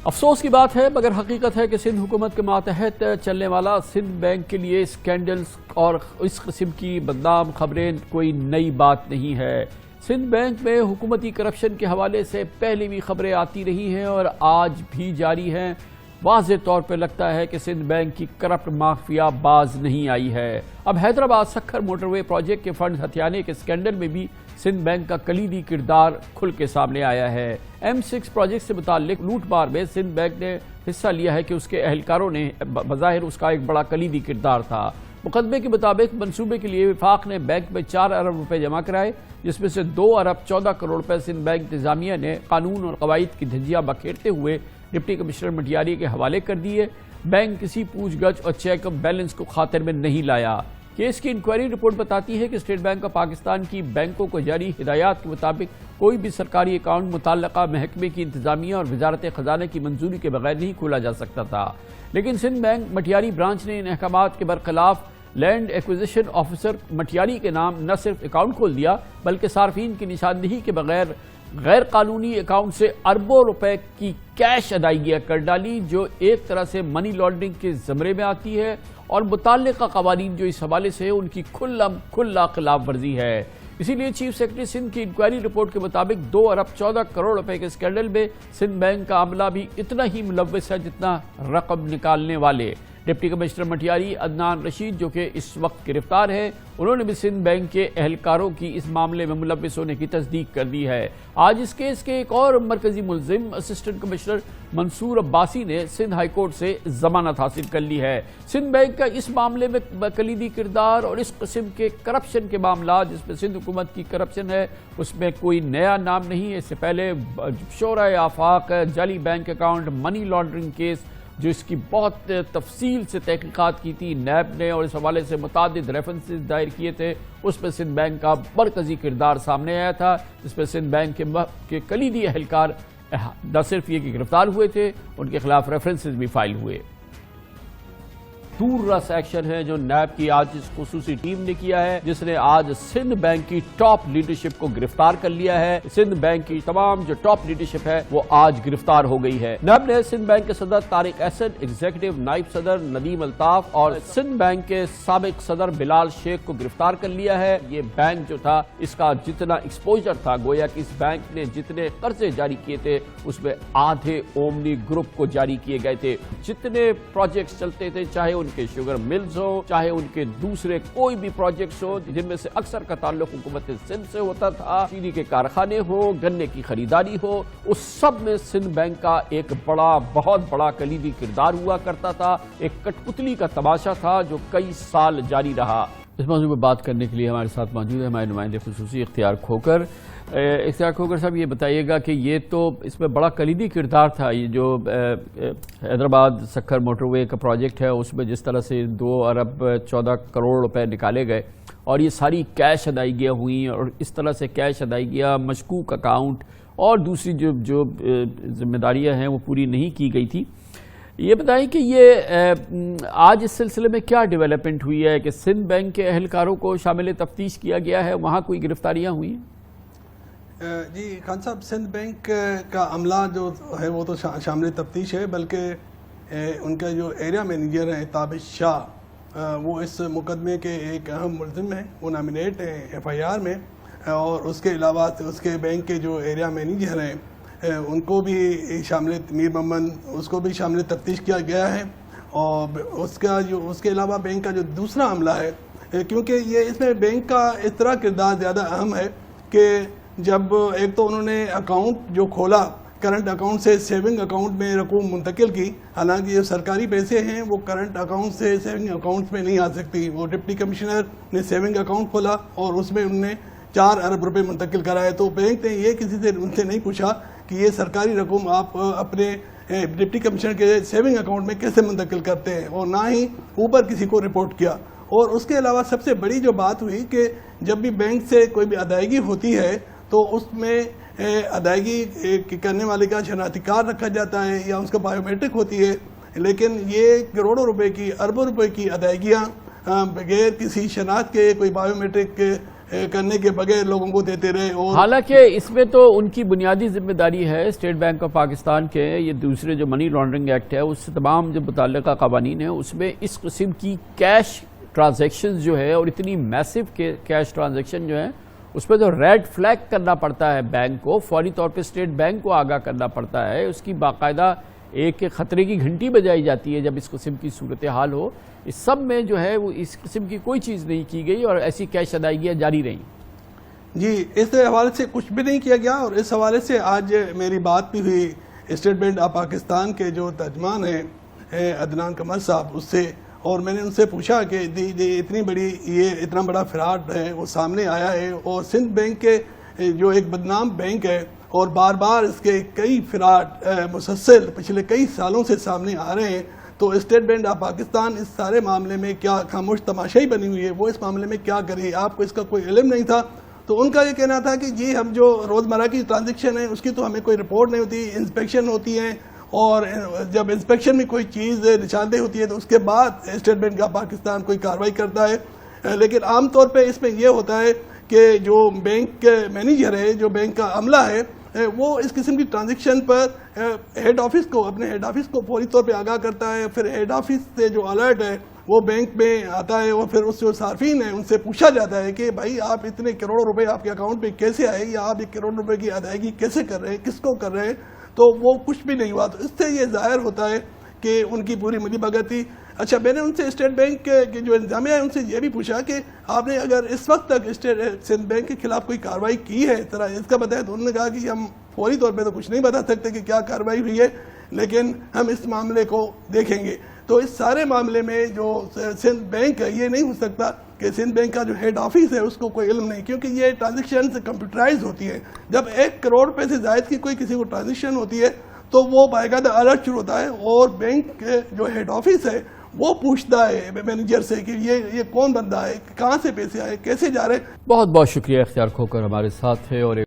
افسوس کی بات ہے مگر حقیقت ہے کہ سندھ حکومت کے ماتحت چلنے والا سندھ بینک کے لیے سکینڈلز اور اس قسم کی بدنام خبریں کوئی نئی بات نہیں ہے۔ سندھ بینک میں حکومتی کرپشن کے حوالے سے پہلے بھی خبریں آتی رہی ہیں اور آج بھی جاری ہیں۔ واضح طور پہ لگتا ہے کہ سندھ بینک کی کرپٹ مافیا باز نہیں آئی ہے۔ اب حیدرآباد سکھر موٹر وے پروجیکٹ کے فنڈ ہتھیانے کے سکینڈل میں بھی سندھ بینک کا کلیدی کردار کھل کے سامنے آیا ہے۔ M6 پروجیکٹ سے متعلق لوٹ مار میں سندھ بینک نے حصہ لیا ہے کہ اس کے اہلکاروں نے بظاہر اس کا ایک بڑا کلیدی کردار تھا۔ مقدمے کے مطابق منصوبے کے لیے وفاق نے بینک میں 4 ارب روپے جمع کرائے، جس میں سے 2 ارب 14 کروڑ روپے سندھ بینک انتظامیہ نے قانون اور قواعد کی دھجیاں بکھیرتے ہوئے ڈپٹی کمشنر مٹیاری کے حوالے کر دیے۔ بینک کسی پوچھ گچھ اور چیک بیلنس کو خاطر میں نہیں لایا۔ کیس کی انکوائری رپورٹ بتاتی ہے کہ اسٹیٹ بینک آف پاکستان کی بینکوں کو جاری ہدایات کے مطابق کوئی بھی سرکاری اکاؤنٹ متعلقہ محکمے کی انتظامیہ اور وزارت خزانہ کی منظوری کے بغیر نہیں کھولا جا سکتا تھا، لیکن سندھ بینک مٹیاری برانچ نے ان احکامات کے برخلاف لینڈ ایکوزیشن آفیسر مٹیاری کے نام نہ صرف اکاؤنٹ کھول دیا بلکہ صارفین کی نشاندہی کے بغیر غیر قانونی اکاؤنٹ سے اربوں روپے کی کیش ادائیگیاں کر ڈالی، جو ایک طرح سے منی لانڈرنگ کے زمرے میں آتی ہے اور متعلقہ قوانین جو اس حوالے سے ان کی کھلا خلاف ورزی ہے۔ اسی لیے چیف سیکرٹری سندھ کی انکوائری رپورٹ کے مطابق 2 ارب 14 کروڑ روپے کے اسکینڈل میں سندھ بینک کا عملہ بھی اتنا ہی ملوث ہے جتنا رقم نکالنے والے۔ ڈپٹی کمشنر مٹیاری عدنان رشید جو کہ اس وقت گرفتار ہے، انہوں نے بھی سندھ بینک کے اہلکاروں کی اس معاملے میں ملوث ہونے کی تصدیق کر دی ہے۔ آج اس کیس کے ایک اور مرکزی ملزم اسسٹنٹ کمشنر منصور عباسی نے سندھ ہائی کورٹ سے ضمانت حاصل کر لی ہے۔ سندھ بینک کا اس معاملے میں کلیدی کردار اور اس قسم کے کرپشن کے معاملات جس میں سندھ حکومت کی کرپشن ہے اس میں کوئی نیا نام نہیں ہے۔ اس سے پہلے شورائے آفاق جعلی bank account money laundering case جو اس کی بہت تفصیل سے تحقیقات کی تھی نیب نے اور اس حوالے سے متعدد ریفرنسز دائر کیے تھے، اس میں سندھ بینک کا مرکزی کردار سامنے آیا تھا، جس میں سندھ بینک کے کلیدی اہلکار نہ صرف یہ کہ گرفتار ہوئے تھے، ان کے خلاف ریفرنسز بھی فائل ہوئے۔ دور رس ایکشن ہے جو نیب کی آج اس خصوصی ٹیم نے کیا ہے، جس نے آج سندھ بینک کی ٹاپ لیڈرشپ کو گرفتار کر لیا ہے۔ سندھ بینک کی تمام جو ٹاپ لیڈرشپ ہے وہ آج گرفتار ہو گئی ہے۔ نیب نے سندھ بینک کے صدر طارق احسن، ایگزیکٹو نائب صدر ندیم الطاف اور سندھ بینک کے سابق صدر بلال شیخ کو گرفتار کر لیا ہے۔ یہ بینک جو تھا اس کا جتنا ایکسپوجر تھا، گویا کہ اس بینک نے جتنے قرضے جاری کیے تھے اس میں آدھے اومنی گروپ کو جاری کیے گئے تھے۔ جتنے پروجیکٹس چلتے تھے، چاہے ان کے شوگر ملز ہو، چاہے ان کے دوسرے کوئی بھی پروجیکٹس ہو جن میں سے اکثر کا تعلق حکومت سندھ سے ہوتا تھا، چینی کے کارخانے ہو، گنے کی خریداری ہو، اس سب میں سندھ بینک کا ایک بہت بڑا کلیدی کردار ہوا کرتا تھا۔ ایک کٹ پتلی کا تماشا تھا جو کئی سال جاری رہا۔ اس موضوع پر بات کرنے کے لیے ہمارے ساتھ موجود ہے ہمارے نمائندے خصوصی اختیار کھوکر۔ اختیار کھوکر صاحب، یہ بتائیے گا کہ یہ تو اس میں بڑا کلیدی کردار تھا، یہ جو حیدرآباد سکھر موٹر وے کا پروجیکٹ ہے اس میں جس طرح سے 2 ارب 14 کروڑ روپے نکالے گئے اور یہ ساری کیش ادائیگیاں ہوئیں اور اس طرح سے کیش ادائیگیاں مشکوک اکاؤنٹ اور دوسری جو ذمہ داریاں ہیں وہ پوری نہیں کی گئی تھی۔ یہ بتائیں کہ یہ آج اس سلسلے میں کیا ڈیولپمنٹ ہوئی ہے کہ سندھ بینک کے اہلکاروں کو شامل تفتیش کیا گیا ہے، وہاں کوئی گرفتاریاں ہوئی ہیں؟ جی خان صاحب، سندھ بینک کا عملہ جو ہے وہ تو شامل تفتیش ہے، بلکہ ان کا جو ایریا مینیجر ہیں تابش شاہ، وہ اس مقدمے کے ایک اہم ملزم ہیں، وہ نامینیٹ ہیں FIR میں، اور اس کے علاوہ اس کے بینک کے جو ایریا مینیجر ہیں ان کو بھی شامل میر محمد اس کو بھی شامل تفتیش کیا گیا ہے۔ اور اس کے علاوہ بینک کا جو دوسرا عملہ ہے، کیونکہ یہ اس میں بینک کا اس طرح کردار زیادہ اہم ہے کہ جب ایک تو انہوں نے اکاؤنٹ جو کھولا، کرنٹ اکاؤنٹ سے سیونگ اکاؤنٹ میں رقم منتقل کی، حالانکہ یہ سرکاری پیسے ہیں وہ کرنٹ اکاؤنٹ سے سیونگ اکاؤنٹ میں نہیں آ سکتی۔ وہ ڈپٹی کمشنر نے سیونگ اکاؤنٹ کھولا اور اس میں انہوں نے 4 ارب روپے منتقل کرائے، تو بینک نے یہ کسی سے ان سے نہیں پوچھا کہ یہ سرکاری رقم آپ اپنے ڈپٹی کمشنر کے سیونگ اکاؤنٹ میں کیسے منتقل کرتے ہیں، اور نہ ہی اوپر کسی کو رپورٹ کیا۔ اور اس کے علاوہ سب سے بڑی جو بات ہوئی کہ جب بھی بینک سے کوئی بھی ادائیگی ہوتی ہے تو اس میں ادائیگی کرنے والے کا شناختی کارڈ رکھا جاتا ہے یا اس کا بایو میٹرک ہوتی ہے، لیکن یہ کروڑوں روپے کی، اربوں روپے کی ادائیگیاں بغیر کسی شناخت کے، کوئی بایو میٹرک کرنے کے بغیر لوگوں کو دیتے رہے. اور حالانکہ اس میں تو ان کی بنیادی ذمہ داری ہے اسٹیٹ بینک آف پاکستان کے یہ دوسرے جو منی لانڈرنگ ایکٹ ہے اس سے تمام جو متعلقہ قوانین ہیں اس میں اس قسم کی کیش ٹرانزیکشن جو ہے اور اتنی میسو کیش ٹرانزیکشن جو ہے اس پہ تو ریڈ فلیگ کرنا پڑتا ہے بینک کو, فوری طور پہ اسٹیٹ بینک کو آگاہ کرنا پڑتا ہے, اس کی باقاعدہ ایک خطرے کی گھنٹی بجائی جاتی ہے جب اس قسم کی صورتحال ہو. اس سب میں جو ہے وہ اس قسم کی کوئی چیز نہیں کی گئی اور ایسی کیش ادائیگیاں جاری رہیں. جی اس حوالے سے کچھ بھی نہیں کیا گیا, اور اس حوالے سے آج میری بات بھی ہوئی اسٹیٹ بینک آف پاکستان کے جو ترجمان ہیں عدنان قمر صاحب اس سے, اور میں نے ان سے پوچھا کہ اتنا بڑا فراڈ ہے وہ سامنے آیا ہے, اور سندھ بینک کے جو ایک بدنام بینک ہے اور بار بار اس کے کئی فراڈ مسلسل پچھلے کئی سالوں سے سامنے آ رہے ہیں, تو اسٹیٹ بینک آف پاکستان اس سارے معاملے میں کیا خاموش تماشائی بنی ہوئی ہے, وہ اس معاملے میں کیا کرے, آپ کو اس کا کوئی علم نہیں تھا. تو ان کا یہ کہنا تھا کہ جی ہم جو روزمرہ کی ٹرانزیکشن ہے اس کی تو ہمیں کوئی رپورٹ نہیں ہوتی, انسپیکشن ہوتی ہیں, اور جب انسپیکشن میں کوئی چیز نشاندہی ہوتی ہے تو اس کے بعد اسٹیٹ بینک آف پاکستان کوئی کارروائی کرتا ہے. لیکن عام طور پہ اس میں یہ ہوتا ہے کہ جو بینک مینیجر ہے, جو بینک کا عملہ ہے, وہ اس قسم کی ٹرانزیکشن پر اپنے ہیڈ آفس کو فوری طور پہ آگاہ کرتا ہے. پھر ہیڈ آفس سے جو الرٹ ہے وہ بینک میں آتا ہے, اور پھر اس جو صارفین ہیں ان سے پوچھا جاتا ہے کہ بھائی آپ اتنے کروڑوں روپے آپ کے اکاؤنٹ پہ کیسے آئے, یا آپ 1 کروڑ روپے کی ادائیگی کیسے کر رہے ہیں, کس کو کر رہے ہیں. تو وہ کچھ بھی نہیں ہوا. تو اس سے یہ ظاہر ہوتا ہے کہ ان کی پوری ملی بھگت تھی. اچھا, میں نے ان سے اسٹیٹ بینک کے جو انتظامیہ ہے ان سے یہ بھی پوچھا کہ آپ نے اگر اس وقت تک سندھ بینک کے خلاف کوئی کارروائی کی ہے ذرا اس کا بتائیں. تو انہوں نے کہا کہ ہم فوری طور پہ تو کچھ نہیں بتا سکتے کہ کیا کارروائی ہوئی ہے, لیکن ہم اس معاملے کو دیکھیں گے. تو اس سارے معاملے میں جو سندھ بینک ہے یہ نہیں ہو سکتا کہ سندھ بینک کا جو ہیڈ آفس ہے اس کو کوئی علم نہیں, کیونکہ یہ ٹرانزیکشن کمپیوٹرائز ہوتی ہے. جب 1 کروڑ روپے سے زائد کی کوئی کسی کو ٹرانزیکشن ہوتی ہے تو وہ باقاعدہ الرٹ شروع ہوتا ہے, اور بینک جو ہیڈ آفس ہے وہ پوچھتا ہے مینیجر سے کہ یہ کون بندہ ہے, کہاں سے پیسے آئے, کیسے جا رہے. بہت بہت شکریہ اختیار کھوکر ہمارے ساتھ ہے. اور